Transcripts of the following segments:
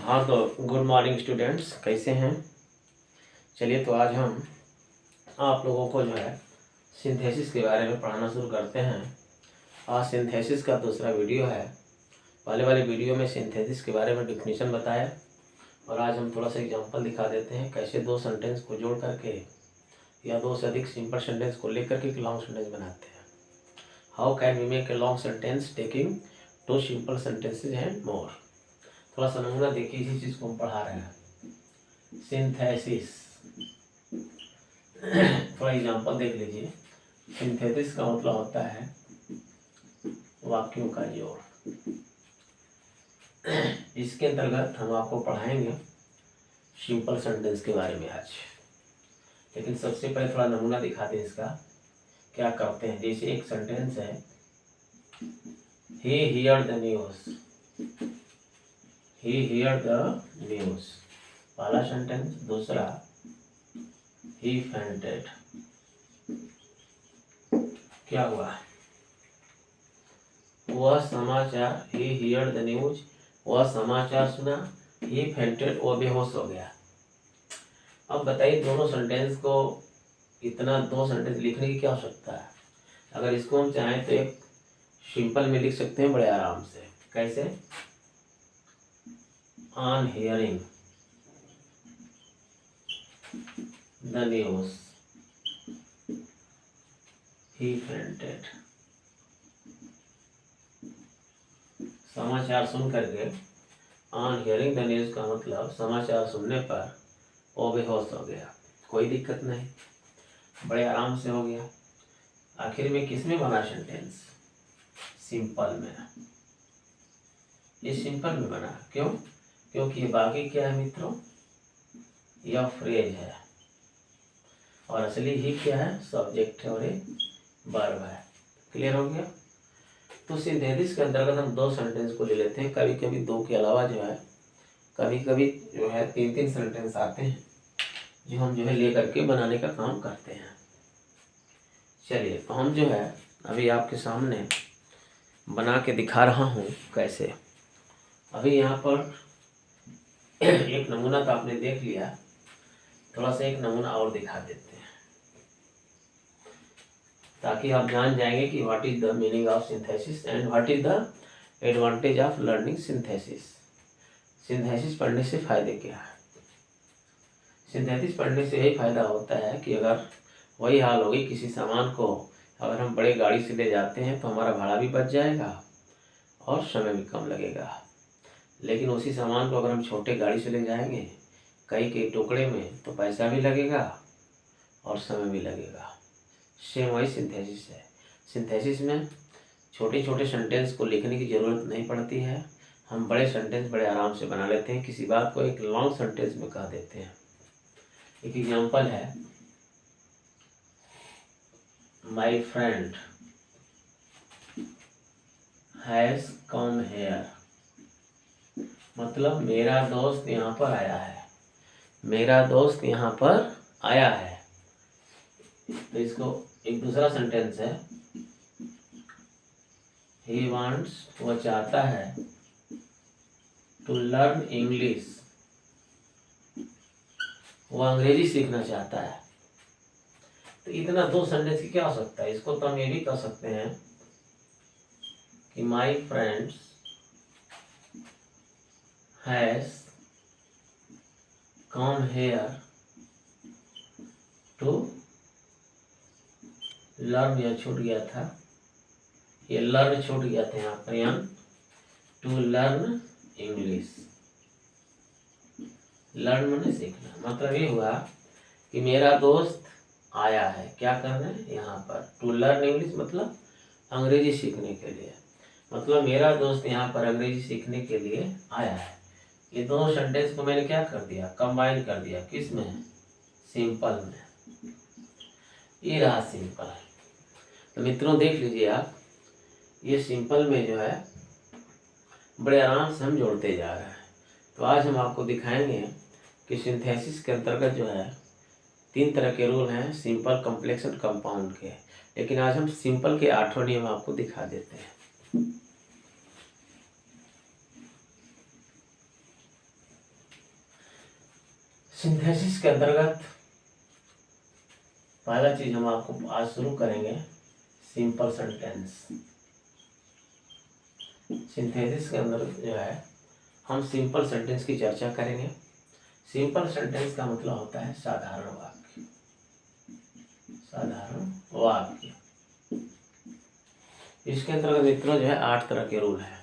हाँ तो good morning students, कैसे हैं। चलिए तो आज हम आप लोगों को जो है सिंथेसिस के बारे में पढ़ाना शुरू करते हैं। आज सिंथेसिस का दूसरा वीडियो है। पहले वाले वीडियो में सिंथेसिस के बारे में डिफिनीशन बताया और आज हम थोड़ा सा एग्जांपल दिखा देते हैं कैसे दो सेंटेंस को जोड़ करके या दो से अधिक सिंपल सेंटेंस को लेकर के एक लॉन्ग सेंटेंस बनाते हैं। How can we make a long sentence taking two simple sentences and more. थोड़ा सा नमूना देखिए इसी चीज़ को हम पढ़ा रहे हैं, सिंथेसिस। थोड़ा एग्जांपल देख लीजिए। सिंथेसिस का मतलब होता है वाक्यों का जोड़। इसके अंतर्गत हम आपको पढ़ाएंगे सिंपल सेंटेंस के बारे में आज। लेकिन सबसे पहले थोड़ा नमूना दिखाते हैं इसका क्या करते हैं। जैसे एक सेंटेंस है, he heard the news, he heard the news, पहला सेंटेंस। दूसरा, he fainted, क्या हुआ, वह समाचार, he heard the news, वह समाचार सुना, he fainted, वो बेहोश हो गया। अब बताइए दोनों सेंटेंस को इतना दो सेंटेंस लिखने की क्या आवश्यकता है। अगर इसको हम चाहें तो एक सिंपल में लिख सकते हैं बड़े आराम से। कैसे? On hearing the news he fainted. समाचार सुन करके, ऑन हियरिंग द न्यूज का मतलब समाचार सुनने पर वो बेहोश हो गया। कोई दिक्कत नहीं, बड़े आराम से हो गया। आखिर में किसमें बना सेंटेंस? सिंपल में। ये सिंपल में बना क्यों? क्योंकि ये बाकी क्या है मित्रों, यह फ्रेज है और असली ही क्या है, सब्जेक्ट है और ये वर्ब है। क्लियर हो गया। तो सिंथेसिस के अंतर्गत हम दो सेंटेंस को ले लेते हैं। कभी कभी दो के अलावा जो है कभी कभी जो है तीन तीन सेंटेंस आते हैं जो हम जो है ले करके बनाने का काम करते हैं। चलिए तो हम जो है अभी आपके सामने बना के दिखा रहा हूँ कैसे। अभी यहाँ पर एक नमूना तो आपने देख लिया, थोड़ा सा एक नमूना और दिखा देते हैं ताकि आप जान जाएंगे कि what is the meaning of synthesis and what is the advantage of learning synthesis. Synthesis पढ़ने से फायदे क्या है। सिंथेसिस पढ़ने से यही फायदा होता है कि अगर वही हाल होगी, किसी सामान को अगर हम बड़े गाड़ी से ले जाते हैं तो हमारा भाड़ा भी बच जाएगा और समय भी कम लगेगा। लेकिन उसी सामान को अगर हम छोटे गाड़ी से ले जाएंगे कई के टुकड़े में तो पैसा भी लगेगा और समय भी लगेगा। सेम वही सिंथेसिस है। सिंथेसिस में छोटे छोटे सेंटेंस को लिखने की ज़रूरत नहीं पड़ती है। हम बड़े सेंटेंस बड़े आराम से बना लेते हैं। किसी बात को एक लॉन्ग सेंटेंस में कह देते हैं। एक एग्जांपल है, my friend has come here, मतलब मेरा दोस्त यहाँ पर आया है। मेरा दोस्त यहाँ पर आया है। तो इसको एक दूसरा सेंटेंस है, ही वांट्स, वह चाहता है, टू लर्न इंग्लिश, वह अंग्रेजी सीखना चाहता है। तो इतना दो सेंटेंस की क्या हो सकता है। इसको तो हम ये भी कह सकते हैं कि my friends has come here to learn, यह छूट गया था, ये लर्न छूट गया था यहाँ पर, यहाँ टू लर्न इंग्लिश। लर्न मैंने सीखना, मतलब ये हुआ कि मेरा दोस्त आया है क्या करना है यहाँ पर, टू लर्न इंग्लिश मतलब अंग्रेजी सीखने के लिए। मतलब मेरा दोस्त यहाँ पर अंग्रेजी सीखने के लिए आया है। ये दोनों सेंटेंस को मैंने क्या कर दिया, कंबाइन कर दिया। किस में? सिंपल में। ये रहा सिंपल। तो मित्रों देख लीजिए आप, ये सिंपल में जो है बड़े आराम से हम जोड़ते जा रहे हैं। तो आज हम आपको दिखाएंगे कि सिंथेसिस के अंतर्गत जो है तीन तरह के रूल हैं, सिंपल, कॉम्प्लेक्स और कंपाउंड के। लेकिन आज हम सिंपल के 8 नियम आपको दिखा देते हैं। सिंथेसिस के अंतर्गत पहला चीज हम आपको आज शुरू करेंगे सिंपल सेंटेंस। सिंथेसिस के अंदर जो है हम सिंपल सेंटेंस की चर्चा करेंगे। सिंपल सेंटेंस का मतलब होता है साधारण वाक्य। साधारण वाक्य इसके अंतर्गत मित्रों जो है 8 तरह के रूल है।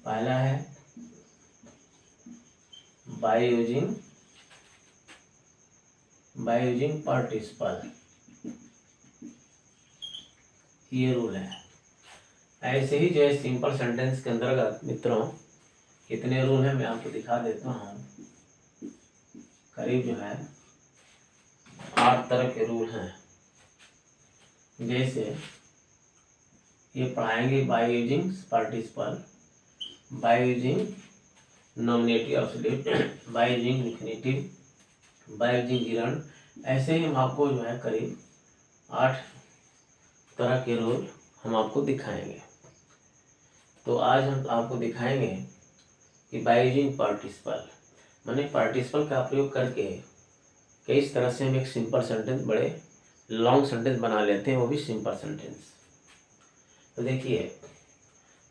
पहला है बाय यूजिंग पार्टिसिपल, ये रूल है। ऐसे ही जो है सिंपल सेंटेंस के अंतर्गत मित्रों कितने रूल हैं मैं आपको दिखा देता हूँ। करीब जो है 8 तरह के रूल हैं। जैसे ये पढ़ाएंगे by using participle, by using nominative absolute, by using infinitive, by using gerund. ऐसे ही हम आपको जो है करीब 8 तरह के रूल हम आपको दिखाएंगे। तो आज हम आपको दिखाएंगे कि बाय यूजिंग पार्टिसिपल माने पार्टिसिपल का प्रयोग करके किस तरह से हम एक सिंपल सेंटेंस बड़े लॉन्ग सेंटेंस बना लेते हैं, वो भी सिंपल सेंटेंस। तो देखिए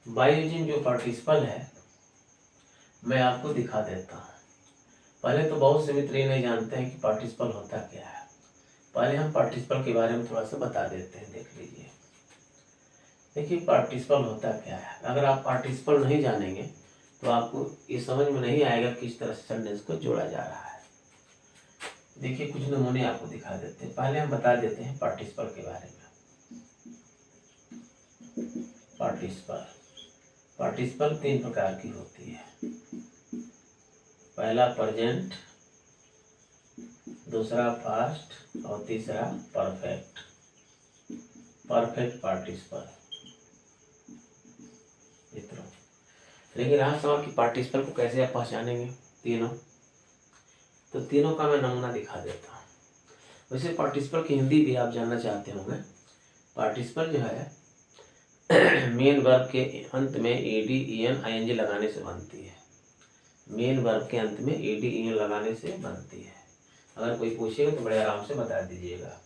बाय यूजिंग जो पार्टिसिपल है मैं आपको दिखा देता हूँ। पहले तो बहुत से मित्र ये नहीं जानते हैं कि पार्टिसिपल होता क्या है। पहले हम पार्टिसिपल के बारे में थोड़ा सा बता देते हैं, देख लीजिए। देखिए पार्टिसिपल होता क्या है। अगर आप पार्टिसिपल नहीं जानेंगे तो आपको ये समझ में नहीं आएगा किस तरह से सेंटेंस को जोड़ा जा रहा है। देखिए कुछ नमूने आपको दिखा देते हैं। पहले हम बता देते हैं पार्टिसिपल के बारे में। पार्टिसिपल 3 प्रकार की होती है। पहला प्रेजेंट, दूसरा पास्ट और तीसरा परफेक्ट पार्टिसिपल मित्रों। लेकिन रहा सवाल कि पार्टिसिपल को कैसे आप पहचानेंगे तीनों, तो तीनों का मैं नमूना दिखा देता हूँ। वैसे पार्टिसिपल की हिंदी भी आप जानना चाहते होंगे। पार्टिसिपल जो है मेन वर्ब के अंत में ed en ing लगाने से बनती है। मेन वर्ब के अंत में ed en लगाने से बनती है। अगर कोई पूछेगा तो बड़े आराम से बता दीजिएगा।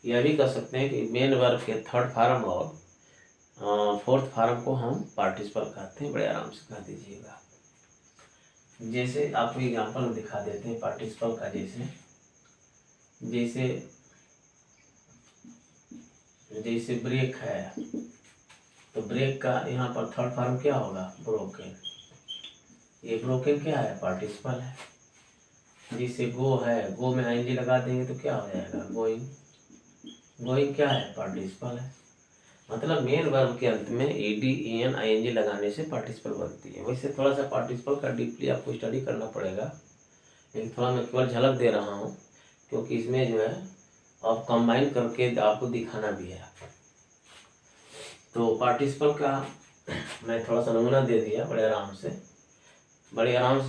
यह भी कह सकते हैं कि मेन वर्ब के 3rd फॉर्म और 4th फॉर्म को हम पार्टिसिपल कहते हैं, बड़े आराम से कह दीजिएगा। जैसे आपको एग्जाम्पल दिखा देते हैं पार्टिसिपल का। जैसे ब्रेक है तो ब्रेक का यहाँ पर 3rd फॉर्म क्या होगा, ब्रोकन। ये ब्रोकन क्या है, पार्टिसिपल है। जैसे गो है, गो में ing लगा देंगे तो क्या हो जाएगा, गोइंग। गोइंग क्या है, पार्टिसिपल है। मतलब मेन वर्ब के अंत में ed en ing लगाने से पार्टिसिपल बनती है। वैसे थोड़ा सा पार्टिसिपल का डीपली आपको स्टडी करना पड़ेगा, लेकिन थोड़ा मैं केवल झलक दे रहा हूँ क्योंकि इसमें जो है आप कंबाइन करके आपको दिखाना भी है। तो पार्टिसिपल का मैं थोड़ा सा नमूना दे दिया बड़े आराम से।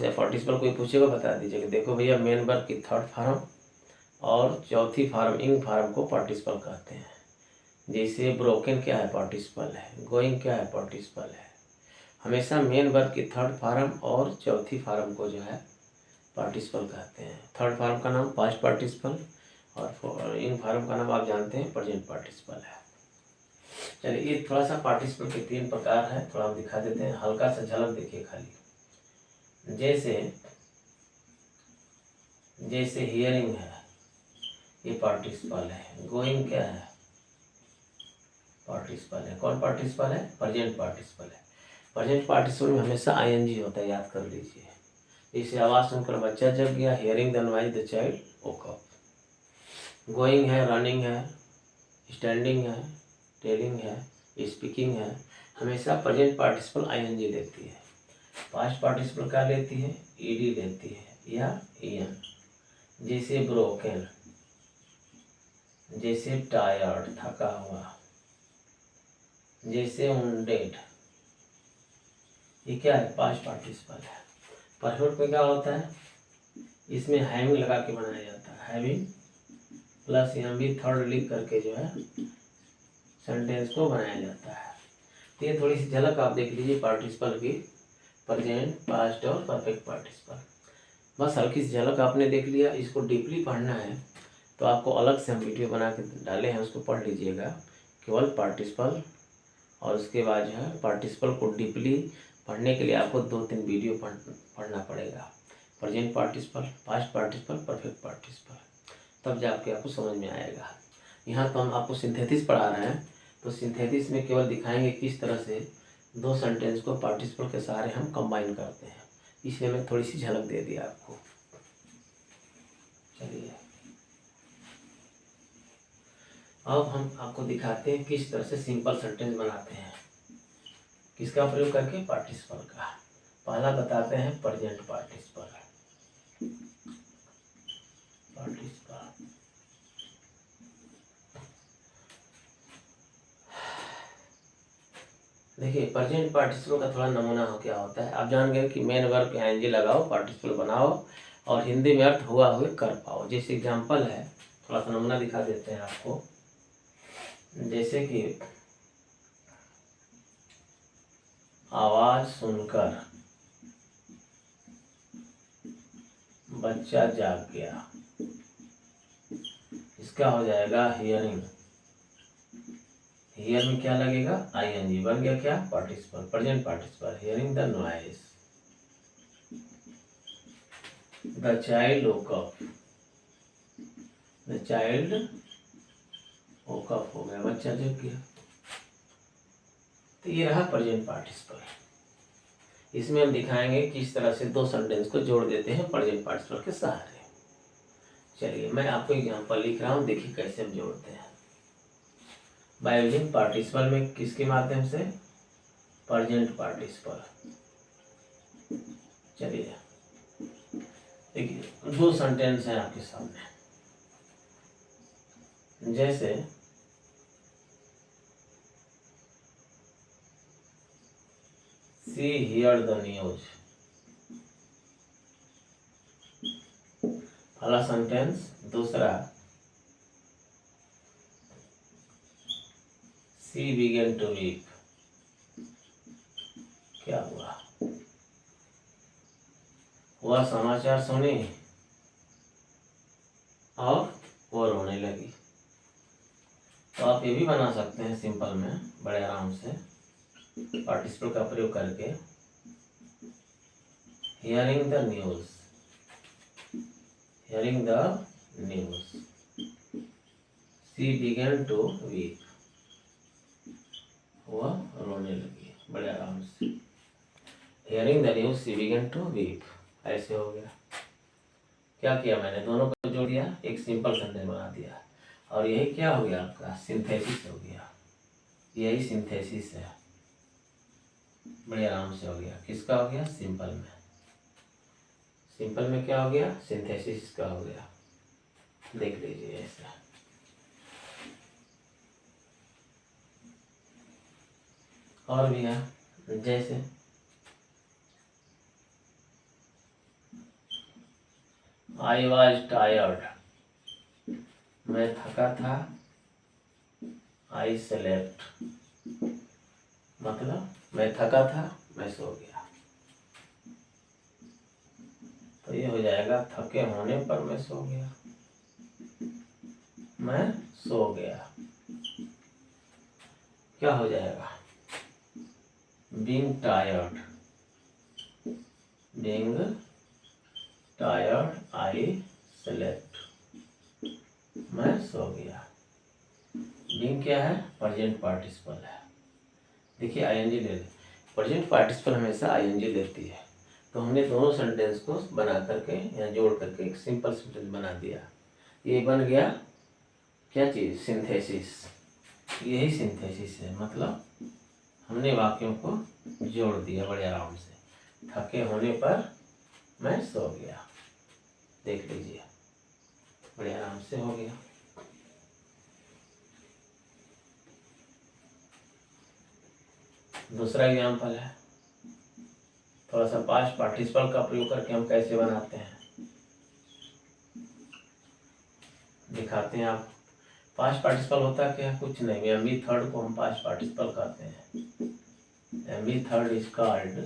पार्टिसिपल कोई पूछेगा बता दीजिए कि देखो भैया मेन वर्ब की 3rd फॉर्म और 4थी फॉर्म इंग फॉर्म को पार्टिसिपल कहते हैं। जैसे ब्रोकन क्या है, पार्टिसिपल है। गोइंग क्या है, पार्टिसिपल है। हमेशा मेन वर्ब की 3rd फॉर्म और 4थी फॉर्म को जो है पार्टिसिपल कहते हैं। 3rd फॉर्म का नाम पास्ट पार्टिसिपल और इंग फॉर्म का नाम आप जानते हैं प्रेजेंट पार्टिसिपल है। चलिए ये थोड़ा सा पार्टिसिपल के 3 प्रकार है, थोड़ा हम दिखा देते हैं। हल्का सा झलक देखिए खाली। जैसे हियरिंग है, ये पार्टिसिपल है। गोइंग क्या है, पार्टिसिपल है। कौन पार्टिसिपल है, प्रेजेंट पार्टिसिपल है। प्रेजेंट पार्टिसिपल में हमेशा ing होता है, याद कर लीजिए। जैसे आवाज़ सुनकर बच्चा जग गया, hearing the noise the child woke up. Going है, रनिंग है, स्टैंडिंग है, टेलिंग है, स्पीकिंग है। हमेशा प्रेजेंट पार्टिसिपल ing लेती है। पास्ट पार्टिसिपल क्या लेती है, ed लेती है या en। जैसे ब्रोकन, जैसे टायर्ड थका हुआ, जैसे वुंडेड, ये क्या है, पास्ट पार्टिसिपल है। परफेक्ट में क्या होता है, इसमें हैविंग लगा के बनाया जाता है। हैविंग प्लस यहाँ भी 3rd लिख करके जो है सेंटेंस को बनाया जाता है। तो ये थोड़ी सी झलक आप देख लीजिए पार्टिसिपल की, प्रेजेंट, पास्ट और परफेक्ट पार्टिसिपल। बस हल्की सी झलक आपने देख लिया। इसको डीपली पढ़ना है तो आपको अलग से हम वीडियो बना के डाले हैं, उसको पढ़ लीजिएगा, केवल पार्टिसिपल। और उसके बाद जो है पार्टिसिपल को डीपली पढ़ने के लिए आपको 2-3 वीडियो पढ़ना पड़ेगा। Present participle, past participle, perfect participle, तब जाके आपको समझ में आएगा। यहाँ तो हम आपको सिंथेसिस पढ़ा रहे हैं, तो सिंथेसिस में केवल दिखाएंगे किस तरह से 2 सेंटेंस को पार्टिसिपल के सहारे हम कंबाइन करते हैं, इसलिए मैं थोड़ी सी झलक दे दिया आपको। चलिए अब हम आपको दिखाते हैं किस तरह से सिंपल सेंटेंस बनाते हैं, किसका प्रयोग करके, पार्टिसिपल का। पहला बताते हैं प्रेजेंट पार्टिसिपल। देखिए प्रेजेंट पार्टिसिपल का थोड़ा नमूना हो क्या होता है। आप जान गए कि मेन वर्ब के आईएनजी लगाओ, पार्टिसिपल बनाओ और हिंदी में अर्थ हुआ हुए कर पाओ। जैसे एग्जाम्पल है, थोड़ा सा नमूना दिखा देते हैं आपको। जैसे कि आवाज सुनकर बच्चा जाग गया, इसका हो जाएगा हियरिंग। हियर में क्या लगेगा, आईएनजी, बन गया क्या, participle, present participle. Hearing the noise, the child woke up, the child woke up हो गया, बच्चा जग गया। तो ये रहा प्रेजेंट पार्टिसिपल। इसमें हम दिखाएंगे किस तरह से 2 सेंटेंस को जोड़ देते हैं प्रेजेंट पार्टिसिपल के सहारे। चलिए मैं आपको एग्जांपल लिख रहा हूँ, देखिए कैसे हम जोड़ते हैं। बाय यूजिंग पार्टिसिपल में किसके माध्यम से, प्रेजेंट पार्टिसिपल। चलिए देखिए 2 सेंटेंस हैं आपके सामने। जैसे सी हियर द न्यूज, पहला सेंटेंस। दूसरा सी बिगन टू वीप, क्या हुआ, वह समाचार सुनी और वो रोने लगी। तो आप ये भी बना सकते हैं सिंपल में बड़े आराम से पार्टिसिपल का प्रयोग करके। Hearing the news, hearing the news, she began to weep, वह रोने लगी, बड़े आराम से। Hearing the news she began to weep, ऐसे हो गया। क्या किया मैंने, दोनों को जोड़ दिया, एक सिंपल सेंटेंस बना दिया। और यही क्या हो गया आपका, सिंथेसिस हो गया। यही सिंथेसिस है, बड़े आराम से हो गया। किसका हो गया, सिंपल में। सिंपल में क्या हो गया, सिंथेसिस का हो गया। देख लीजिए ऐसा। और भी है, जैसे आई वॉज टायर्ड, मैं थका था। आई स्लेप्ट, मतलब मैं थका था, मैं सो गया। तो ये हो जाएगा थके होने पर मैं सो गया, मैं सो गया। क्या हो जाएगा, being tired, being tired I slept, मैं सो गया। बीइंग क्या है, प्रेजेंट पार्टिसिपल है। देखिए आईएनजी ले ले, प्रेजेंट पार्टिसिपल हमेशा आईएनजी लेती है। तो हमने दोनों सेंटेंस को बना करके या जोड़ करके एक सिंपल सेंटेंस बना दिया। ये बन गया क्या चीज़, सिंथेसिस। यही सिंथेसिस है, मतलब हमने वाक्यों को जोड़ दिया बड़े आराम से। थके होने पर मैं सो गया, देख लीजिए बड़े आराम से हो गया। दूसरा एग्जाम्पल है, थोड़ा सा पास्ट पार्टिसिपल का प्रयोग करके हम कैसे बनाते हैं दिखाते हैं आप। पास्ट पार्टिसिपल होता क्या, कुछ नहीं, एमबी थर्ड को हम पास्ट पार्टिसिपल कहते हैं। MB third is called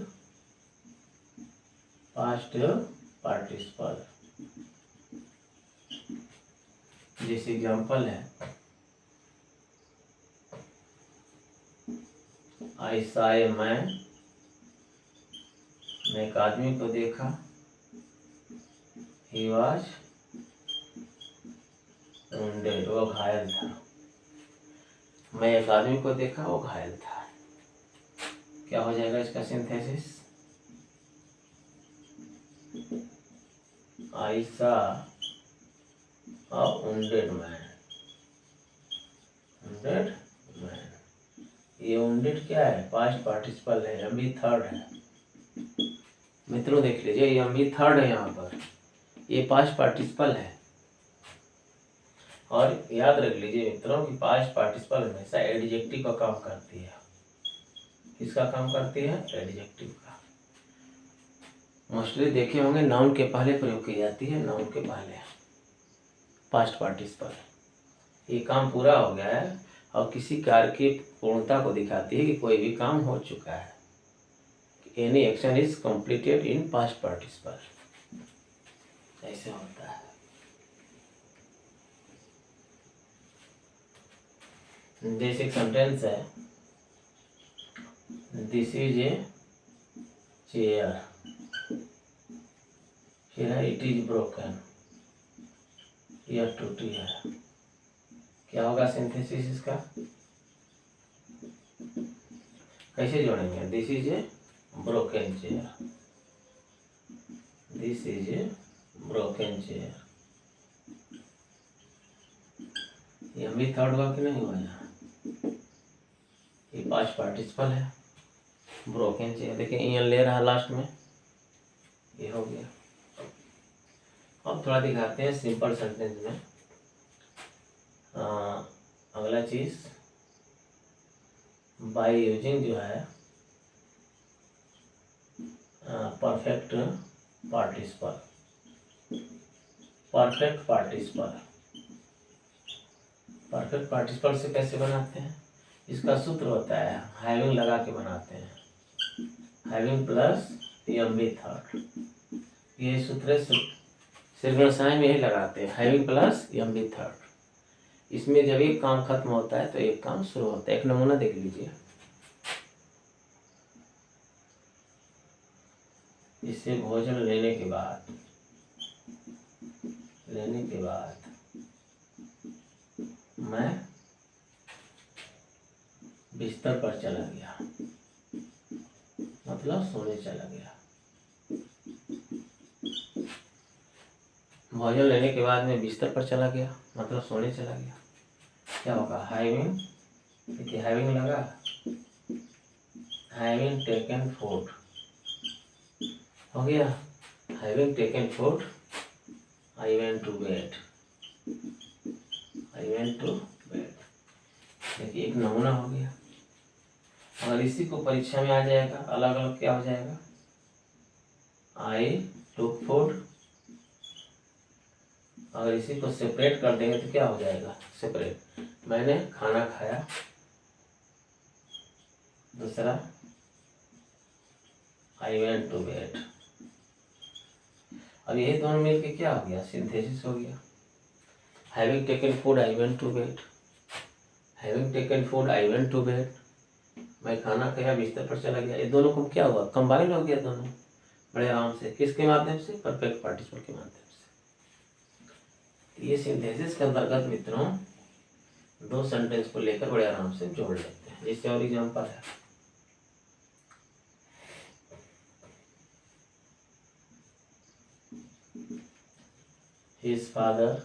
past participle. जैसे एग्जाम्पल है, आई सॉ ए मैन, मैं एक आदमी को देखा, ही वॉज वुंडेड, वो घायल था। मैं एक आदमी को देखा, वो घायल था। क्या हो जाएगा इसका synthesis? I saw a wounded man. Wounded man, ये वुंडेड क्या है? पास्ट पार्टिसिपल है, अभी थर्ड है। मित्रों देख लीजिए, ये अभी थर्ड है यहाँ पर, ये पास्ट पार्टिसिपल है। और याद रख लीजिए मित्रों कि पास्ट पार्टिसिपल हमेशा एडजेक्टिव का काम करती है। किसका काम करती है? एडजेक्टिव का। मोस्टली देखे होंगे नाउन के पहले प्रयोग की जाती है, नाउन के पहले पास्ट पार्टिसिपल। ये काम पूरा हो गया है और किसी कार्य की पूर्णता को दिखाती है कि कोई भी काम हो चुका है। Any action is completed in past participle, ऐसे होता है। जैसे एक सेंटेंस है, दिस इज ए चेयर, फिर है इट इज ब्रोकन, यह टूटी है। क्या होगा सिंथेसिस इसका? कैसे जोड़ेंगे? This is a broken chair, this is a broken chair. ये भी थर्ड हुआ कि नहीं हुआ? यहाँ ये पास्ट पार्टिसिपल है, ब्रोकन चेयर। देखिए ईएन ले रहा है लास्ट में, ये हो गया। अब थोड़ा दिखाते हैं सिंपल सेंटेंस में। अगला चीज, बाय यूजिंग जो है perfect participle. Perfect participle, perfect participle से कैसे बनाते हैं? इसका सूत्र होता है, हैविंग लगा के बनाते हैं, हैविंग प्लस एमवी थर्ड। ये सूत्र सिरगणसाय में ही लगाते हैं, हैविंग प्लस एमवी थर्ड। इसमें जब एक काम खत्म होता है तो एक काम शुरू होता है। एक नमूना देख लीजिए, इससे भोजन लेने के बाद मैं बिस्तर पर चला गया, मतलब सोने चला गया। भोजन लेने के बाद मैं बिस्तर पर चला गया, मतलब सोने चला गया। क्या होगा? हैविंग, देखिए हैविंग लगा, हैविंग टेकन फूड हो गया। Having taken food I went to bed, I went to bed. देखिए एक नमूना हो गया। अगर इसी को परीक्षा में आ जाएगा अलग अलग, क्या हो जाएगा? आई टुक फूड। अगर इसी को सेपरेट कर देंगे तो क्या हो जाएगा? सेपरेट, मैंने खाना खाया। दूसरा, आई वेंट टू बेड। अब यही दोनों मिलके क्या हो गया? सिंथेसिस हो गया। Having taken food I went to bed, having taken food I went to bed. मैं खाना खाया, बिस्तर पर चला गया। ये दोनों को क्या हुआ? कंबाइन हो गया दोनों बड़े आराम से। किसके माध्यम से? परफेक्ट पार्टिसिपल के माध्यम से। ये सिंथेसिस के अंतर्गत मित्रों दो सेंटेंस को लेकर बड़े आराम से जोड़ लेते हैं। जैसे और एग्जाम्पल है, हिज फादर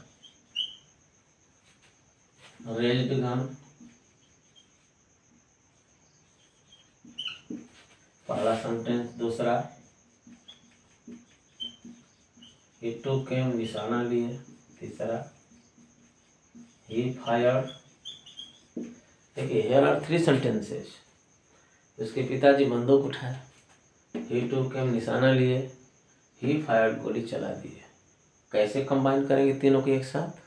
रेज्ड गन। पहला सेंटेंस। दूसरा, ही टुक हिम, निशाना लिए। तीसरा, ही फायर्ड। देखिए हियर आर थ्री सेंटेंसेस। उसके पिताजी बंदूक उठाए, ही टुक हिम, निशाना लिए, ही फायर्ड, गोली चला दिए। कैसे कंबाइन करेंगे तीनों को एक साथ?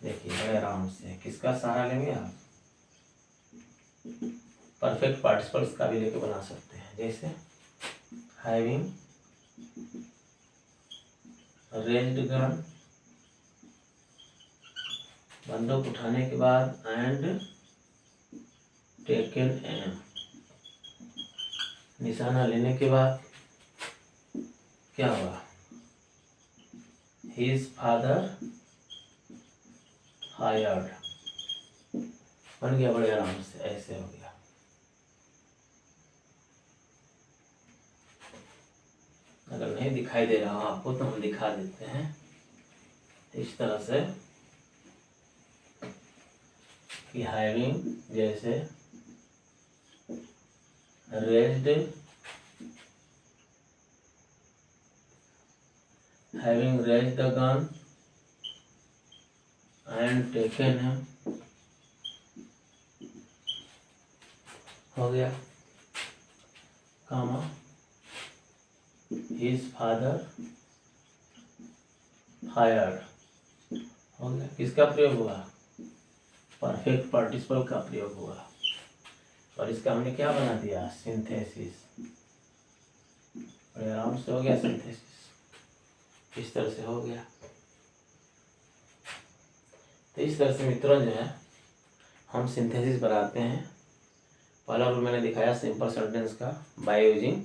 देखिए बड़े आराम से। किसका सहारा लेंगे आप? परफेक्ट पार्टिसिपल्स का भी लेके बना सकते हैं। जैसे हैविंग रेज्ड गन, बंदूक उठाने के बाद, एंड टेकन एम, निशाना लेने के बाद क्या हुआ, हिज फादर हायर्ड, बन गया बड़े आराम से, ऐसे हो गया। अगर नहीं दिखाई दे रहा हो आपको तो हम दिखा देते हैं। इस तरह से कि हैविंग, जैसे raised, having raised the gun and taken him, हो गया, कामा, हिज फादर हायर्ड, हो गया। किसका प्रयोग हुआ, परफेक्ट पार्टिसिपल का प्रयोग हुआ, और इसका हमने क्या बना दिया, सिंथेसिस। बड़े आराम से हो गया सिंथेसिस, इस तरह से हो गया। तो इस तरह से मित्रों जो है हम सिंथेसिस बनाते हैं। पहला रूल मैंने दिखाया सिंपल सेंटेंस का, बाय यूजिंग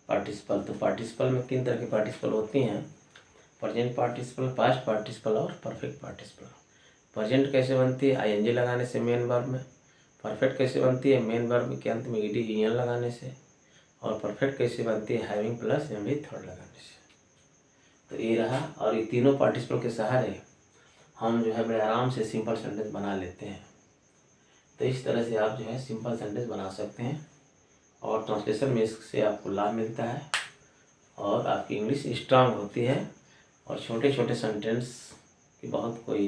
पार्टिसिपल। तो पार्टिसिपल में 3 तरह के पार्टिसिपल होती हैं, प्रेजेंट पार्टिसिपल, पास्ट पार्टिसिपल और परफेक्ट पार्टिसिपल। प्रेजेंट कैसे बनती है, आईएनजी लगाने से मेन वर्ब में। परफेक्ट कैसे बनती है, मेन वर्ब के अंत में ईडी ईएन लगाने से। और परफेक्ट कैसे बनती है, हैविंग प्लस एम भी थर्ड लगाने से। तो ये रहा, और ये तीनों पार्टिसिपल के सहारे हम जो है बड़े आराम से सिंपल सेंटेंस बना लेते हैं। तो इस तरह से आप जो है सिंपल सेंटेंस बना सकते हैं, और ट्रांसलेशन में इससे आपको लाभ मिलता है, और आपकी इंग्लिश स्ट्रांग होती है। और छोटे छोटे सेंटेंस की बहुत कोई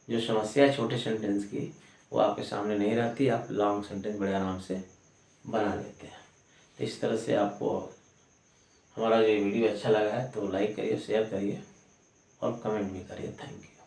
जो समस्या है छोटे सेंटेंस की, वो आपके सामने नहीं रहती, आप लॉन्ग सेंटेंस बड़े आराम से बना लेते हैं। तो इस तरह से आपको हमारा जो वीडियो अच्छा लगा है तो लाइक करिए, शेयर करिए और कमेंट भी करिए। Thank you.